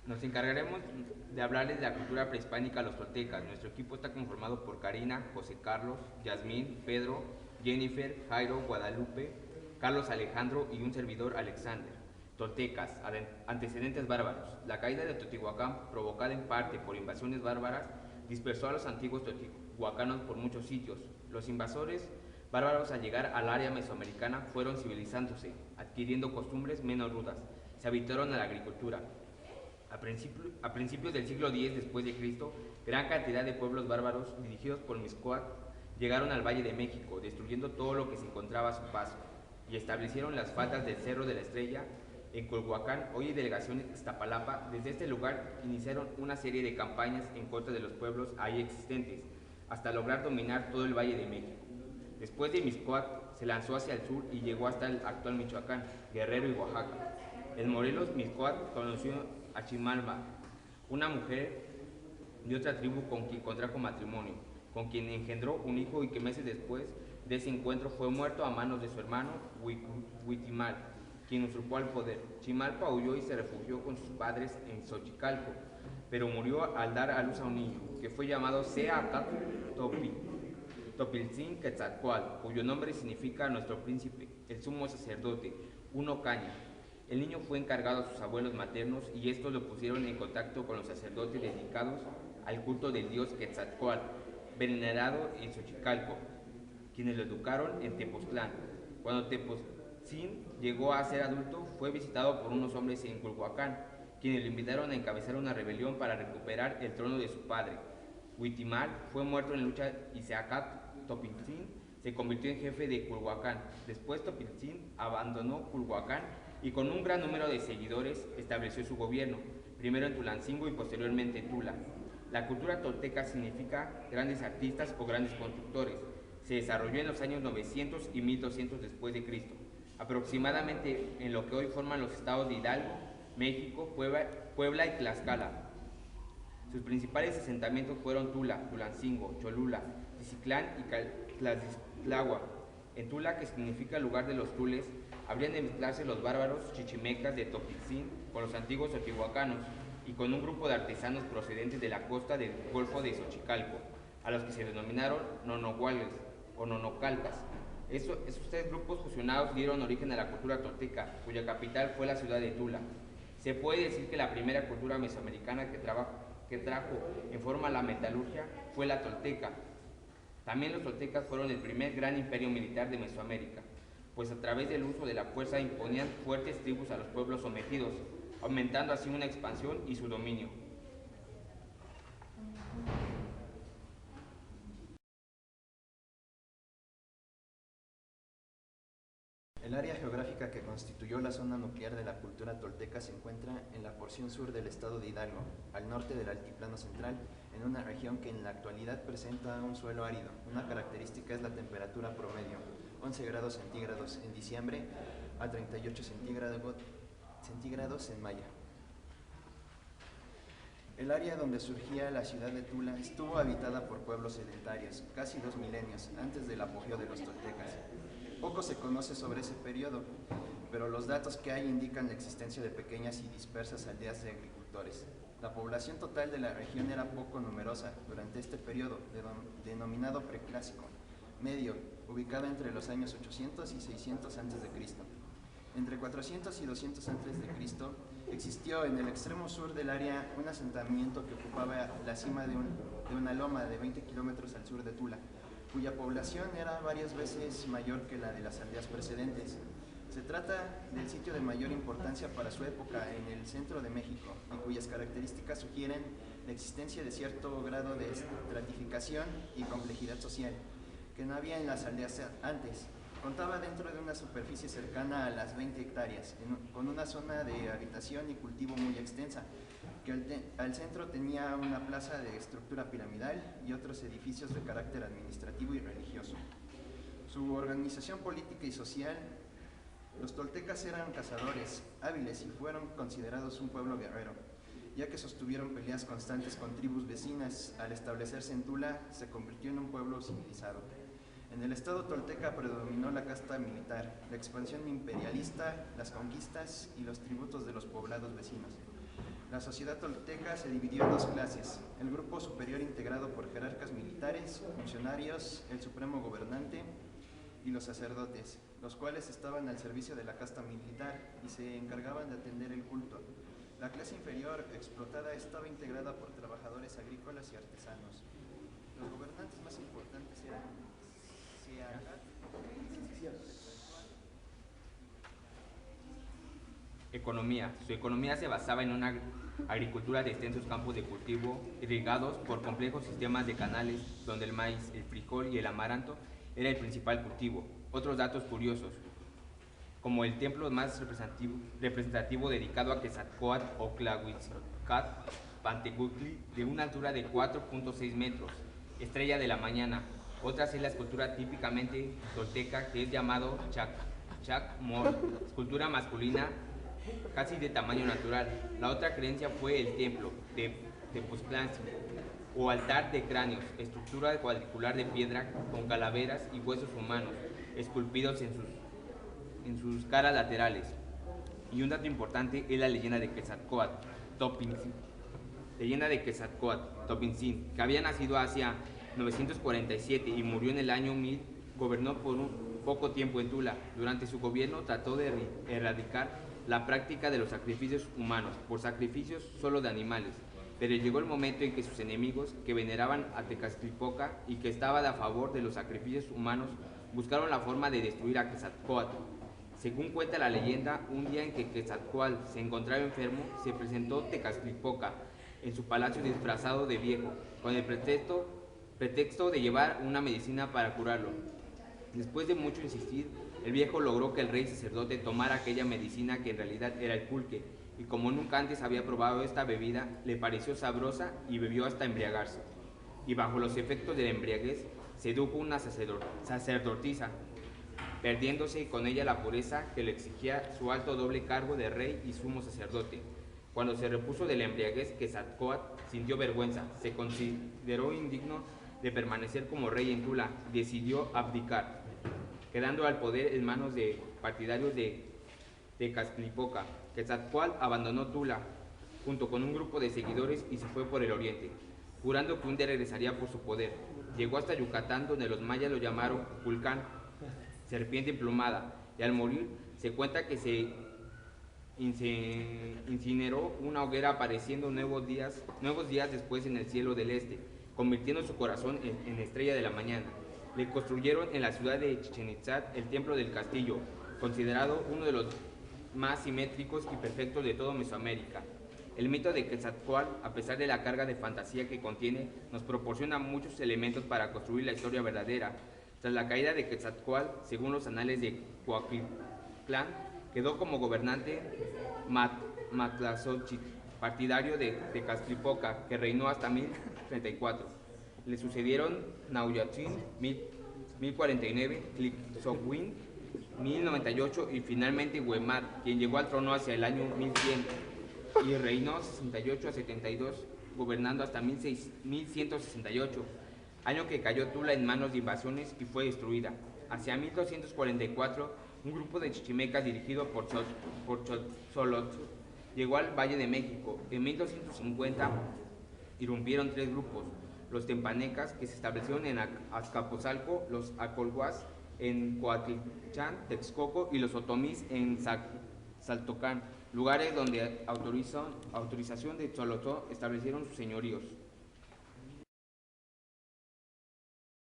Nos encargaremos de hablarles de la cultura prehispánica a los toltecas. Nuestro equipo está conformado por Karina, José Carlos, Yasmín, Pedro, Jennifer, Jairo, Guadalupe, Carlos Alejandro y un servidor Alexander. Toltecas, antecedentes bárbaros. La caída de Teotihuacán, provocada en parte por invasiones bárbaras, dispersó a los antiguos teotihuacanos por muchos sitios. Los invasores bárbaros al llegar al área mesoamericana fueron civilizándose, adquiriendo costumbres menos rudas. Se habituaron a la agricultura. A principios del siglo X después de Cristo, gran cantidad de pueblos bárbaros dirigidos por Mixcoac llegaron al Valle de México, destruyendo todo lo que se encontraba a su paso, y establecieron las faldas del Cerro de la Estrella en Culhuacán, hoy delegación Iztapalapa. Desde este lugar iniciaron una serie de campañas en contra de los pueblos ahí existentes, hasta lograr dominar todo el Valle de México. Después de Mixcoac, se lanzó hacia el sur y llegó hasta el actual Michoacán, Guerrero y Oaxaca. En Morelos, Mixcoac conoció a Chimalba, una mujer de otra tribu con quien contrajo matrimonio, con quien engendró un hijo y que meses después de ese encuentro fue muerto a manos de su hermano Huitimal, quien usurpó el poder. Chimalpa huyó y se refugió con sus padres en Xochicalco, pero murió al dar a luz a un niño, que fue llamado Seacat Topiltzin Quetzalcoatl, cuyo nombre significa nuestro príncipe, el sumo sacerdote, uno caña. El niño fue encargado a sus abuelos maternos y estos lo pusieron en contacto con los sacerdotes dedicados al culto del dios Quetzalcoatl, venerado en Xochicalco, quienes lo educaron en Tepoztlán. Cuando Tepoztlán llegó a ser adulto, fue visitado por unos hombres en Culhuacán, quienes lo invitaron a encabezar una rebelión para recuperar el trono de su padre. Huitimal fue muerto en la lucha y Seacat Topiltzin se convirtió en jefe de Culhuacán. Después Topiltzin abandonó Culhuacán y con un gran número de seguidores estableció su gobierno, primero en Tulancingo y posteriormente en Tula. La cultura tolteca significa grandes artistas o grandes constructores. Se desarrolló en los años 900 y 1200 después de Cristo, aproximadamente en lo que hoy forman los estados de Hidalgo, México, Puebla y Tlaxcala. Sus principales asentamientos fueron Tula, Tulancingo, Cholula, Tiziclán y Tlaxcala. En Tula, que significa lugar de los tules, habrían de mezclarse los bárbaros chichimecas de Topitzin con los antiguos teotihuacanos y con un grupo de artesanos procedentes de la costa del Golfo de Xochicalco, a los que se denominaron nonohuales o nonocalcas. Esos tres grupos fusionados dieron origen a la cultura tolteca, cuya capital fue la ciudad de Tula. Se puede decir que la primera cultura mesoamericana que trajo en forma la metalurgia fue la tolteca. También los toltecas fueron el primer gran imperio militar de Mesoamérica, pues a través del uso de la fuerza imponían fuertes tribus a los pueblos sometidos, aumentando así una expansión y su dominio. El área geográfica que constituyó la zona nuclear de la cultura tolteca se encuentra en la porción sur del estado de Hidalgo, al norte del altiplano central, en una región que en la actualidad presenta un suelo árido. Una característica es la temperatura promedio, 11 grados centígrados en diciembre a 38 centígrados en mayo. El área donde surgía la ciudad de Tula estuvo habitada por pueblos sedentarios, casi 2 milenios antes del apogeo de los toltecas. Poco se conoce sobre ese periodo, pero los datos que hay indican la existencia de pequeñas y dispersas aldeas de agricultores. La población total de la región era poco numerosa durante este periodo, denominado preclásico, medio, ubicado entre los años 800 y 600 a.C. Entre 400 y 200 a.C. existió en el extremo sur del área un asentamiento que ocupaba la cima de una loma de 20 kilómetros al sur de Tula, cuya población era varias veces mayor que la de las aldeas precedentes. Se trata del sitio de mayor importancia para su época en el centro de México y cuyas características sugieren la existencia de cierto grado de estratificación y complejidad social que no había en las aldeas antes. Contaba dentro de una superficie cercana a las 20 hectáreas, con una zona de habitación y cultivo muy extensa, que al centro tenía una plaza de estructura piramidal y otros edificios de carácter administrativo y religioso. Su organización política y social: los toltecas eran cazadores, hábiles y fueron considerados un pueblo guerrero, ya que sostuvieron peleas constantes con tribus vecinas. Al establecerse en Tula, se convirtió en un pueblo civilizado. En el estado tolteca predominó la casta militar, la expansión imperialista, las conquistas y los tributos de los poblados vecinos. La sociedad tolteca se dividió en dos clases: el grupo superior integrado por jerarcas militares, funcionarios, el supremo gobernante y los sacerdotes, los cuales estaban al servicio de la casta militar y se encargaban de atender el culto. La clase inferior, explotada, estaba integrada por trabajadores agrícolas y artesanos. Los gobernantes más importantes eran Seagat. Economía. Su economía se basaba en una agricultura de extensos campos de cultivo irrigados por complejos sistemas de canales donde el maíz, el frijol y el amaranto era el principal cultivo. Otros datos curiosos, como el templo más representativo dedicado a Quetzalcóatl o Tlahuizcatl Pantecuhtli, de una altura de 4.6 metros, estrella de la mañana. Otra es la escultura típicamente tolteca que es llamado Chac-Mor, escultura masculina casi de tamaño natural. La otra creencia fue el templo de Tepoztlán o altar de cráneos, estructura cuadricular de piedra con calaveras y huesos humanos esculpidos en sus caras laterales. Y un dato importante es la leyenda de Quetzalcóatl Topintzin, que había nacido hacia 947 y murió en el año 1000. Gobernó por un poco tiempo en Tula. Durante su gobierno trató de erradicar la práctica de los sacrificios humanos por sacrificios solo de animales, pero llegó el momento en que sus enemigos, que veneraban a Tezcatlipoca y que estaban a favor de los sacrificios humanos, buscaron la forma de destruir a Quetzalcóatl. Según cuenta la leyenda, un día en que Quetzalcóatl se encontraba enfermo, se presentó Tezcatlipoca en su palacio disfrazado de viejo, con el pretexto de llevar una medicina para curarlo. Después de mucho insistir, el viejo logró que el rey sacerdote tomara aquella medicina que en realidad era el pulque, y como nunca antes había probado esta bebida, le pareció sabrosa y bebió hasta embriagarse. Y bajo los efectos de la embriaguez, sedujo una sacerdotisa, perdiéndose con ella la pureza que le exigía su alto doble cargo de rey y sumo sacerdote. Cuando se repuso de la embriaguez, Quetzalcóatl sintió vergüenza, se consideró indigno de permanecer como rey en Tula y decidió abdicar, quedando al poder en manos de partidarios de Tezcatlipoca. Quetzalcóatl abandonó Tula junto con un grupo de seguidores y se fue por el oriente, jurando que un día regresaría por su poder. Llegó hasta Yucatán, donde los mayas lo llamaron Culcán, serpiente emplumada, y al morir se cuenta que se incineró una hoguera, apareciendo nuevos días después en el cielo del este, convirtiendo su corazón en estrella de la mañana. Le construyeron en la ciudad de Chichén Itzá el templo del castillo, considerado uno de los más simétricos y perfectos de toda Mesoamérica. El mito de Quetzalcóatl, a pesar de la carga de fantasía que contiene, nos proporciona muchos elementos para construir la historia verdadera. Tras la caída de Quetzalcóatl, según los anales de Coaquitlán, quedó como gobernante Matlazolchitl, partidario de Tezcatlipoca, que reinó hasta 1034. Le sucedieron Nahuatzin, 1049, Tlixohuin, 1098 y finalmente Huemar, quien llegó al trono hacia el año 1100 y reinó 68 a 72, gobernando hasta 1168, año que cayó Tula en manos de invasiones y fue destruida. Hacia 1244, un grupo de chichimecas dirigido por Xochitl llegó al Valle de México. En 1250 irrumpieron tres grupos: los tempanecas, que se establecieron en Azcapotzalco, los acolhuas en Coatitlán, Texcoco, y los otomís en Saltocán, lugares donde autorización de Xolotl establecieron sus señoríos.